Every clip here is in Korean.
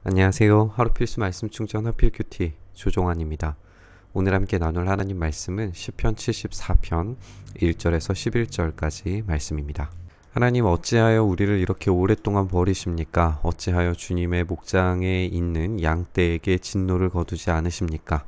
안녕하세요. 하루 필수 말씀 충전 하필 큐티 조종환입니다. 오늘 함께 나눌 하나님 말씀은 시편 74편 1절에서 11절까지 말씀입니다. 하나님, 어찌하여 우리를 이렇게 오랫동안 버리십니까? 어찌하여 주님의 목장에 있는 양떼에게 진노를 거두지 않으십니까?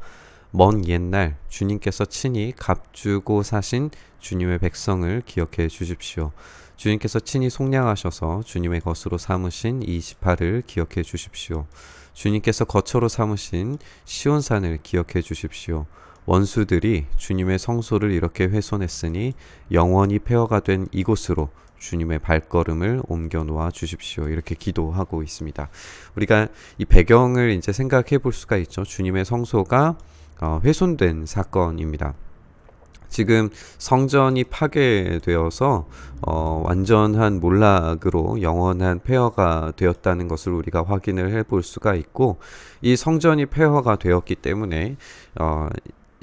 먼 옛날 주님께서 친히 값주고 사신 주님의 백성을 기억해 주십시오. 주님께서 친히 속량하셔서 주님의 것으로 삼으신 이 지파를 기억해 주십시오. 주님께서 거처로 삼으신 시온산을 기억해 주십시오. 원수들이 주님의 성소를 이렇게 훼손했으니 영원히 폐허가 된 이곳으로 주님의 발걸음을 옮겨 놓아 주십시오. 이렇게 기도하고 있습니다. 우리가 이 배경을 이제 생각해 볼 수가 있죠. 주님의 성소가 훼손된 사건입니다. 지금 성전이 파괴되어서 완전한 몰락으로 영원한 폐허가 되었다는 것을 우리가 확인을 해볼 수가 있고, 이 성전이 폐허가 되었기 때문에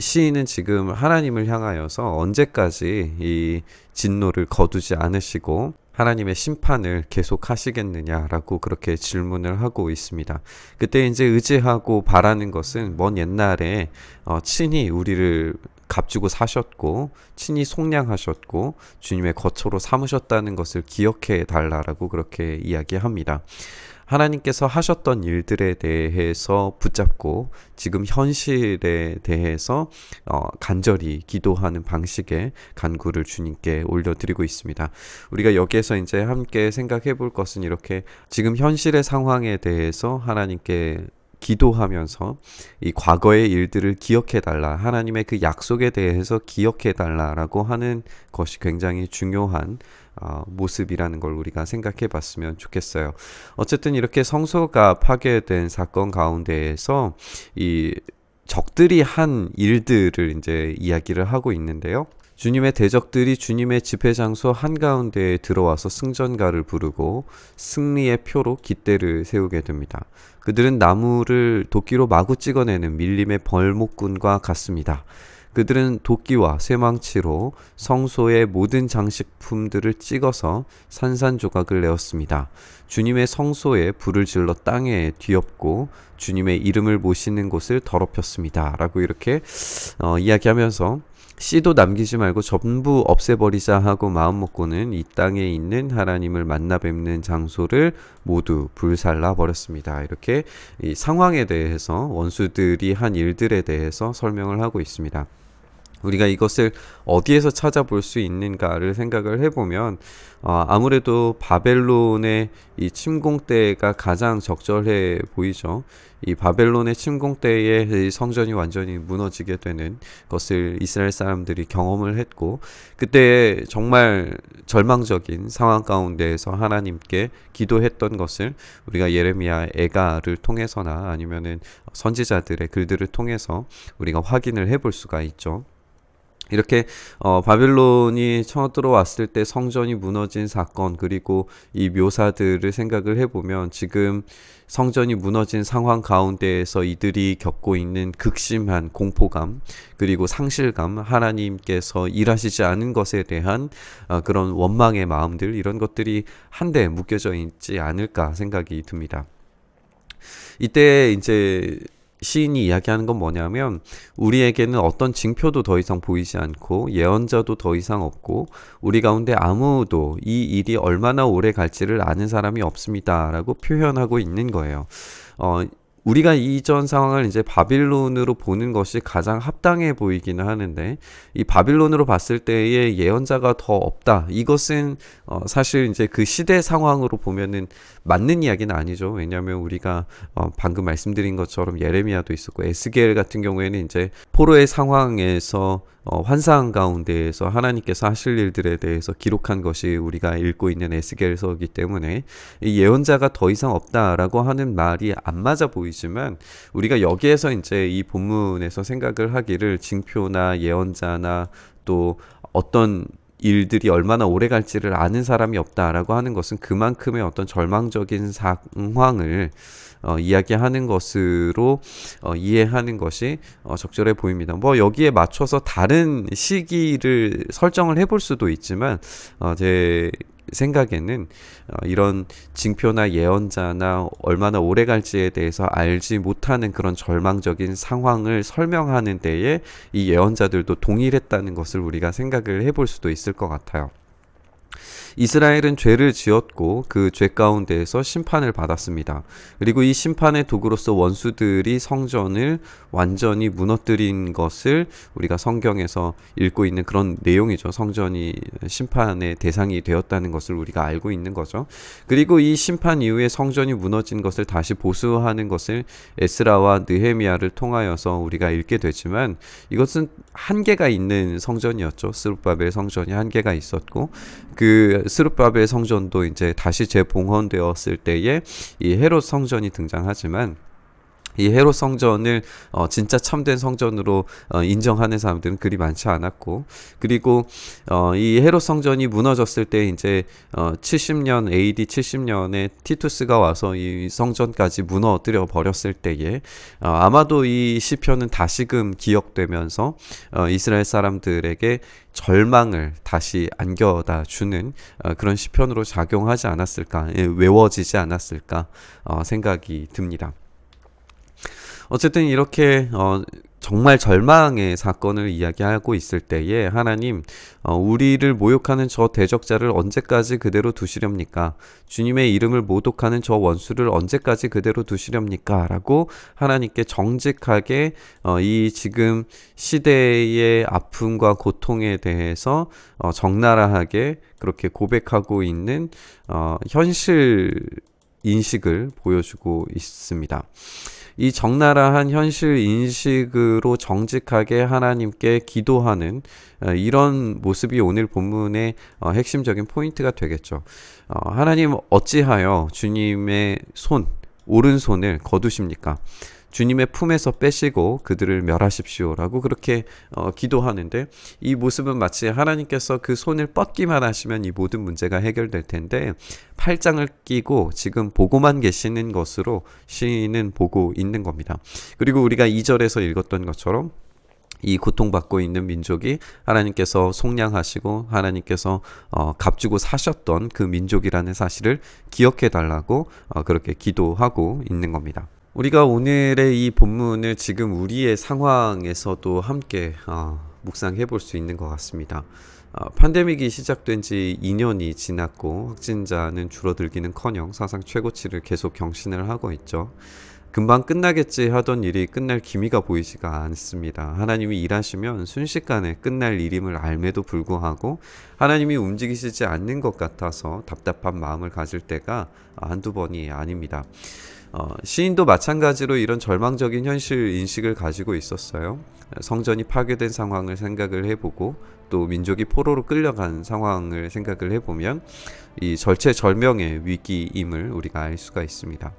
시인은 지금 하나님을 향하여서 언제까지 이 진노를 거두지 않으시고 하나님의 심판을 계속 하시겠느냐라고 그렇게 질문을 하고 있습니다. 그때 이제 의지하고 바라는 것은 먼 옛날에 친히 우리를 값주고 사셨고 친히 속량하셨고 주님의 거처로 삼으셨다는 것을 기억해 달라라고 그렇게 이야기합니다. 하나님께서 하셨던 일들에 대해서 붙잡고 지금 현실에 대해서 간절히 기도하는 방식의 간구를 주님께 올려드리고 있습니다. 우리가 여기에서 이제 함께 생각해 볼 것은 이렇게 지금 현실의 상황에 대해서 하나님께 기도하면서 이 과거의 일들을 기억해 달라, 하나님의 그 약속에 대해서 기억해 달라라고 하는 것이 굉장히 중요한 모습이라는 걸 우리가 생각해 봤으면 좋겠어요. 어쨌든 이렇게 성소가 파괴된 사건 가운데에서 이 적들이 한 일들을 이제 이야기를 하고 있는데요. 주님의 대적들이 주님의 집회 장소 한가운데에 들어와서 승전가를 부르고 승리의 표로 깃대를 세우게 됩니다. 그들은 나무를 도끼로 마구 찍어내는 밀림의 벌목꾼과 같습니다. 그들은 도끼와 쇠망치로 성소의 모든 장식품들을 찍어서 산산조각을 내었습니다. 주님의 성소에 불을 질러 땅에 뒤엎고 주님의 이름을 모시는 곳을 더럽혔습니다. 라고 이렇게 이야기하면서 씨도 남기지 말고 전부 없애버리자 하고 마음먹고는 이 땅에 있는 하나님을 만나 뵙는 장소를 모두 불살라 버렸습니다. 이렇게 이 상황에 대해서, 원수들이 한 일들에 대해서 설명을 하고 있습니다. 우리가 이것을 어디에서 찾아볼 수 있는가를 생각을 해보면 아무래도 바벨론의 이 침공 때가 가장 적절해 보이죠. 이 바벨론의 침공 때에 이 성전이 완전히 무너지게 되는 것을 이스라엘 사람들이 경험을 했고, 그때 정말 절망적인 상황 가운데에서 하나님께 기도했던 것을 우리가 예레미야 애가를 통해서나 아니면은 선지자들의 글들을 통해서 우리가 확인을 해볼 수가 있죠. 이렇게 바벨론이 쳐들어왔을 때 성전이 무너진 사건, 그리고 이 묘사들을 생각을 해보면 지금 성전이 무너진 상황 가운데에서 이들이 겪고 있는 극심한 공포감, 그리고 상실감, 하나님께서 일하시지 않은 것에 대한 그런 원망의 마음들, 이런 것들이 한데 묶여져 있지 않을까 생각이 듭니다. 이때 이제 시인이 이야기하는 건 뭐냐면, 우리에게는 어떤 징표도 더 이상 보이지 않고 예언자도 더 이상 없고 우리 가운데 아무도 이 일이 얼마나 오래 갈지를 아는 사람이 없습니다 라고 표현하고 있는 거예요. 우리가 이전 상황을 이제 바빌론으로 보는 것이 가장 합당해 보이기는 하는데, 이 바빌론으로 봤을 때의 예언자가 더 없다, 이것은 사실 이제 그 시대 상황으로 보면은 맞는 이야기는 아니죠. 왜냐하면 우리가 방금 말씀드린 것처럼 예레미야도 있었고 에스겔 같은 경우에는 이제 포로의 상황에서 환상 가운데에서 하나님께서 하실 일들에 대해서 기록한 것이 우리가 읽고 있는 에스겔서이기 때문에 이 예언자가 더 이상 없다라고 하는 말이 안 맞아 보이지만, 우리가 여기에서 이제 이 본문에서 생각을 하기를 징표나 예언자나 또 어떤 일들이 얼마나 오래 갈지를 아는 사람이 없다라고 하는 것은 그만큼의 어떤 절망적인 상황을 이야기하는 것으로 이해하는 것이 적절해 보입니다. 뭐 여기에 맞춰서 다른 시기를 설정을 해볼 수도 있지만 제 생각에는 이런 징표나 예언자나 얼마나 오래 갈지에 대해서 알지 못하는 그런 절망적인 상황을 설명하는 데에 이 예언자들도 동일했다는 것을 우리가 생각을 해볼 수도 있을 것 같아요. 이스라엘은 죄를 지었고 그 죄 가운데에서 심판을 받았습니다. 그리고 이 심판의 도구로서 원수들이 성전을 완전히 무너뜨린 것을 우리가 성경에서 읽고 있는 그런 내용이죠. 성전이 심판의 대상이 되었다는 것을 우리가 알고 있는 거죠. 그리고 이 심판 이후에 성전이 무너진 것을 다시 보수하는 것을 에스라와 느헤미야를 통하여서 우리가 읽게 되지만 이것은 한계가 있는 성전이었죠. 스룹바벨 성전이 한계가 있었고 그 스룹바벨 성전도 이제 다시 재봉헌되었을 때에 이 헤롯 성전이 등장하지만 이 헤롯 성전을 진짜 참된 성전으로 인정하는 사람들은 그리 많지 않았고, 그리고 이 헤롯 성전이 무너졌을 때 이제 70년 AD 70년에 티투스가 와서 이 성전까지 무너뜨려 버렸을 때에 아마도 이 시편은 다시금 기억되면서 이스라엘 사람들에게 절망을 다시 안겨다 주는 그런 시편으로 작용하지 않았을까, 외워지지 않았을까 생각이 듭니다. 어쨌든 이렇게 정말 절망의 사건을 이야기하고 있을 때에 하나님, 우리를 모욕하는 저 대적자를 언제까지 그대로 두시렵니까? 주님의 이름을 모독하는 저 원수를 언제까지 그대로 두시렵니까? 라고 하나님께 정직하게 이 지금 시대의 아픔과 고통에 대해서 적나라하게 그렇게 고백하고 있는 현실 인식을 보여주고 있습니다. 이 적나라한 현실 인식으로 정직하게 하나님께 기도하는 이런 모습이 오늘 본문의 핵심적인 포인트가 되겠죠. 하나님, 어찌하여 주님의 오른손을 거두십니까? 주님의 품에서 빼시고 그들을 멸하십시오라고 그렇게 기도하는데, 이 모습은 마치 하나님께서 그 손을 뻗기만 하시면 이 모든 문제가 해결될 텐데 팔짱을 끼고 지금 보고만 계시는 것으로 시인은 보고 있는 겁니다. 그리고 우리가 2절에서 읽었던 것처럼 이 고통받고 있는 민족이 하나님께서 속량하시고 하나님께서 값주고 사셨던 그 민족이라는 사실을 기억해 달라고 그렇게 기도하고 있는 겁니다. 우리가 오늘의 이 본문을 지금 우리의 상황에서도 함께 묵상해 볼 수 있는 것 같습니다. 팬데믹이 시작된 지 2년이 지났고 확진자는 줄어들기는커녕 사상 최고치를 계속 경신을 하고 있죠. 금방 끝나겠지 하던 일이 끝날 기미가 보이지가 않습니다. 하나님이 일하시면 순식간에 끝날 일임을 알매도 불구하고 하나님이 움직이시지 않는 것 같아서 답답한 마음을 가질 때가 한두 번이 아닙니다. 시인도 마찬가지로 이런 절망적인 현실 인식을 가지고 있었어요. 성전이 파괴된 상황을 생각을 해보고 또 민족이 포로로 끌려간 상황을 생각을 해보면 이 절체절명의 위기임을 우리가 알 수가 있습니다.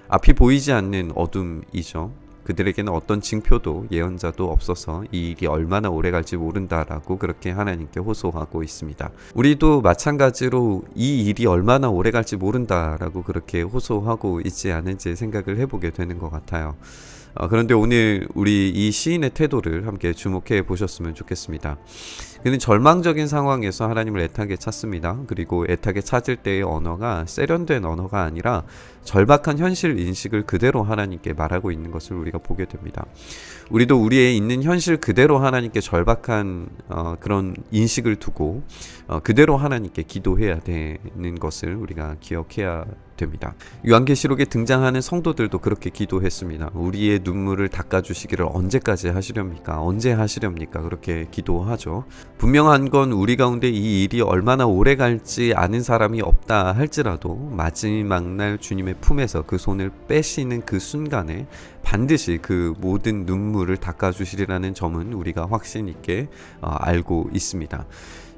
앞이 보이지 않는 어둠이죠. 그들에게는 어떤 징표도 예언자도 없어서 이 일이 얼마나 오래 갈지 모른다라고 그렇게 하나님께 호소하고 있습니다. 우리도 마찬가지로 이 일이 얼마나 오래 갈지 모른다라고 그렇게 호소하고 있지 않은지 생각을 해보게 되는 것 같아요. 그런데 오늘 우리 이 시인의 태도를 함께 주목해 보셨으면 좋겠습니다. 그는 절망적인 상황에서 하나님을 애타게 찾습니다. 그리고 애타게 찾을 때의 언어가 세련된 언어가 아니라 절박한 현실 인식을 그대로 하나님께 말하고 있는 것을 우리가 보게 됩니다. 우리도 우리의 있는 현실 그대로 하나님께 절박한 그런 인식을 두고 그대로 하나님께 기도해야 되는 것을 우리가 기억해야 됩니다. 요한계시록에 등장하는 성도들도 그렇게 기도했습니다. 우리의 눈물을 닦아주시기를 언제까지 하시렵니까? 언제 하시렵니까? 그렇게 기도하죠. 분명한 건 우리 가운데 이 일이 얼마나 오래 갈지 아는 사람이 없다 할지라도 마지막 날 주님의 품에서 그 손을 빼시는 그 순간에 반드시 그 모든 눈물을 닦아주시리라는 점은 우리가 확신 있게 알고 있습니다.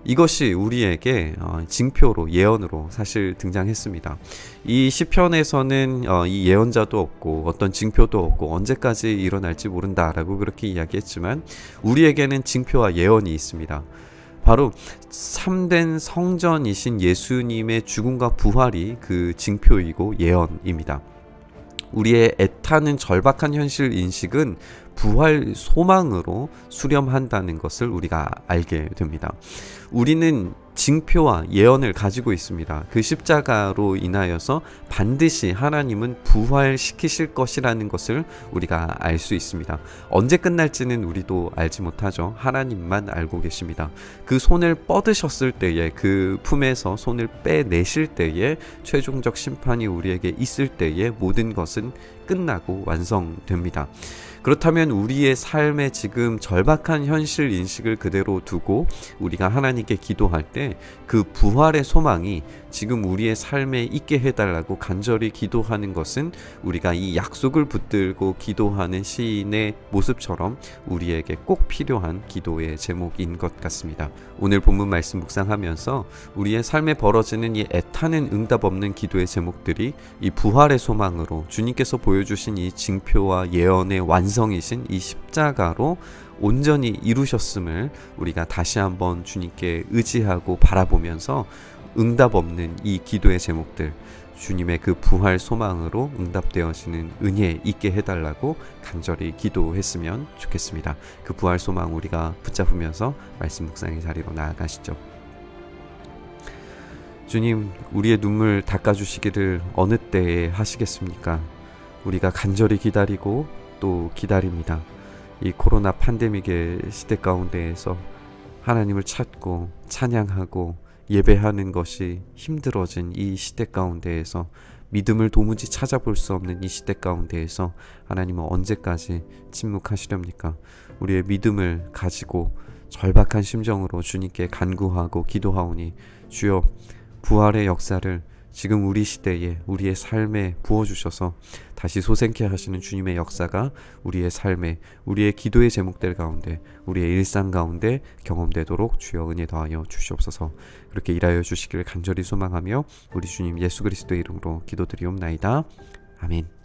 이것이 우리에게 징표로, 예언으로 사실 등장했습니다. 이 시편에서는 이 예언자도 없고 어떤 징표도 없고 언제까지 일어날지 모른다라고 그렇게 이야기했지만 우리에게는 징표와 예언이 있습니다. 바로 참된 성전이신 예수님의 죽음과 부활이 그 징표이고 예언입니다. 우리의 애타는 절박한 현실 인식은 부활 소망으로 수렴한다는 것을 우리가 알게 됩니다. 우리는 징표와 예언을 가지고 있습니다. 그 십자가로 인하여서 반드시 하나님은 부활시키실 것이라는 것을 우리가 알 수 있습니다. 언제 끝날지는 우리도 알지 못하죠. 하나님만 알고 계십니다. 그 손을 뻗으셨을 때에, 그 품에서 손을 빼내실 때에, 최종적 심판이 우리에게 있을 때에 모든 것은 끝나고 완성됩니다. 그렇다면 우리의 삶의 지금 절박한 현실 인식을 그대로 두고 우리가 하나님께 기도할 때 그 부활의 소망이 지금 우리의 삶에 있게 해달라고 간절히 기도하는 것은 우리가 이 약속을 붙들고 기도하는 시인의 모습처럼 우리에게 꼭 필요한 기도의 제목인 것 같습니다. 오늘 본문 말씀 묵상하면서 우리의 삶에 벌어지는 이 애타는 응답 없는 기도의 제목들이 이 부활의 소망으로 주님께서 보여주신 이 징표와 예언의 완성이신 이 십자가로 온전히 이루셨음을 우리가 다시 한번 주님께 의지하고 바라보면서 응답 없는 이 기도의 제목들, 주님의 그 부활 소망으로 응답되어지는 은혜 있게 해달라고 간절히 기도했으면 좋겠습니다. 그 부활 소망 우리가 붙잡으면서 말씀 묵상의 자리로 나아가시죠. 주님, 우리의 눈물 닦아주시기를 어느 때에 하시겠습니까? 우리가 간절히 기다리고 또 기다립니다. 이 코로나 팬데믹의 시대 가운데에서 하나님을 찾고 찬양하고 예배하는 것이 힘들어진 이 시대 가운데에서, 믿음을 도무지 찾아볼 수 없는 이 시대 가운데에서 하나님은 언제까지 침묵하시렵니까? 우리의 믿음을 가지고 절박한 심정으로 주님께 간구하고 기도하오니, 주여 부활의 역사를 지금 우리 시대에, 우리의 삶에 부어주셔서 다시 솟게 하시는 주님의 역사가 우리의 삶에, 우리의 기도의 제목들 가운데, 우리의 일상 가운데 경험되도록 주여 은혜 더하여 주시옵소서. 그렇게 일하여 주시기를 간절히 소망하며 우리 주님 예수 그리스도의 이름으로 기도드리옵나이다. 아멘.